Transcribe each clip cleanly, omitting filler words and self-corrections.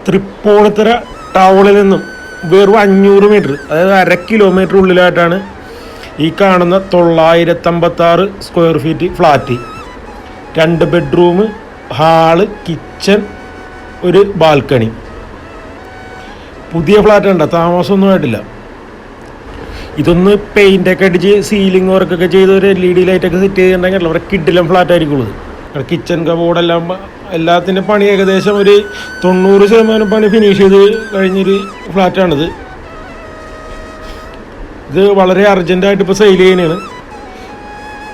തൃപ്പൂണിത്തുറ ടൗണിൽ നിന്നും വെറും 500 മീറ്റർ, അതായത് 1/2 കിലോമീറ്റർ ഉള്ളിലായിട്ടാണ് ഈ കാണുന്ന 956 square feet flat. 2 bedroom, hall, kitchen, ഒരു ബാൽക്കണി. പുതിയ ഫ്ലാറ്റ് ഉണ്ട്, താമസമൊന്നും ആയിട്ടില്ല. ഇതൊന്ന് പെയിൻ്റൊക്കെ അടിച്ച് സീലിംഗ് വർക്കൊക്കെ ചെയ്ത് ഒരു LED ലൈറ്റൊക്കെ സെറ്റ് ചെയ്തിട്ടുണ്ടെങ്കിൽ അവരുടെ കിഡിലും ഫ്ലാറ്റ് ആയിരിക്കുള്ളത്. കിച്ചൺ കബോർഡെല്ലാം എല്ലാത്തിൻ്റെ പണി ഏകദേശം ഒരു 90% പണി ഫിനിഷ് ചെയ്ത് കഴിഞ്ഞൊരു ഫ്ലാറ്റാണിത്. ഇത് വളരെ അർജൻറ്റായിട്ട് ഇപ്പോൾ സെയിൽ ചെയ്യുന്നതാണ്.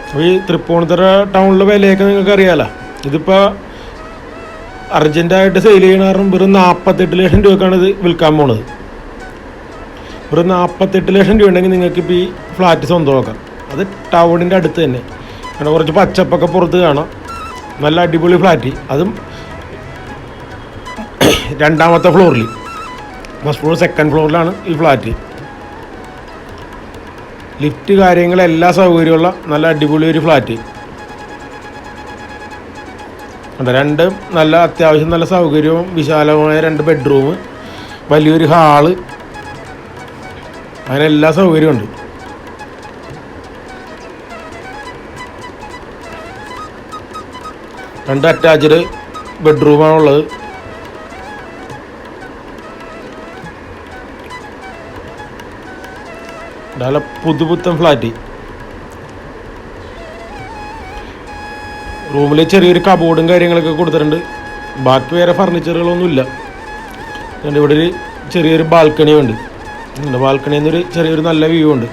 അപ്പോൾ ഈ തൃപ്പൂണിത്തുറ ടൗണിലെ വിലയൊക്കെ നിങ്ങൾക്ക് അറിയാമല്ലോ. ഇതിപ്പോൾ അർജൻറ്റായിട്ട് സെയിൽ ചെയ്യുന്ന കാരണം വെറും 48 ലക്ഷം രൂപക്കാണ് ഇത് വിൽക്കാൻ പോണത്. വെറും 48 ലക്ഷം രൂപ ഉണ്ടെങ്കിൽ നിങ്ങൾക്ക് ഈ ഫ്ലാറ്റ് സ്വന്തമാക്കാം. അത് ടൗണിൻ്റെ അടുത്ത് തന്നെ. കാരണം കുറച്ച് പച്ചപ്പൊക്കെ പുറത്ത് കാണാം. നല്ല അടിപൊളി ഫ്ലാറ്റ്, അതും 2ാമത്തെ ഫ്ലോറിൽ. ഫസ്റ്റ് ഫ്ലോർ 2nd ഫ്ലോറിലാണ് ഈ ഫ്ലാറ്റ്. ലിഫ്റ്റ് കാര്യങ്ങളെല്ലാ സൗകര്യമുള്ള നല്ല അടിപൊളി ഒരു ഫ്ലാറ്റ്. രണ്ട് നല്ല അത്യാവശ്യം നല്ല സൗകര്യവും വിശാലമായ 2 ബെഡ്റൂം, വലിയൊരു ഹാള്, അങ്ങനെ എല്ലാ സൗകര്യമുണ്ട്. രണ്ട് അറ്റാച്ച്ഡ് ബെഡ്റൂമാണുള്ളത്. നല്ല പുതുപുത്തൻ ഫ്ലാറ്റ്. റൂമിൽ ചെറിയൊരു കബോർഡും കാര്യങ്ങളൊക്കെ കൊടുത്തിട്ടുണ്ട്. ബാക്കി വേറെ ഫർണിച്ചറുകളൊന്നുമില്ല. ഇവിടെ ഒരു ചെറിയൊരു ബാൽക്കണിയും ഉണ്ട്. ബാൽക്കണിയിൽ നിന്നൊരു ചെറിയൊരു നല്ല വ്യൂ ഉണ്ട്.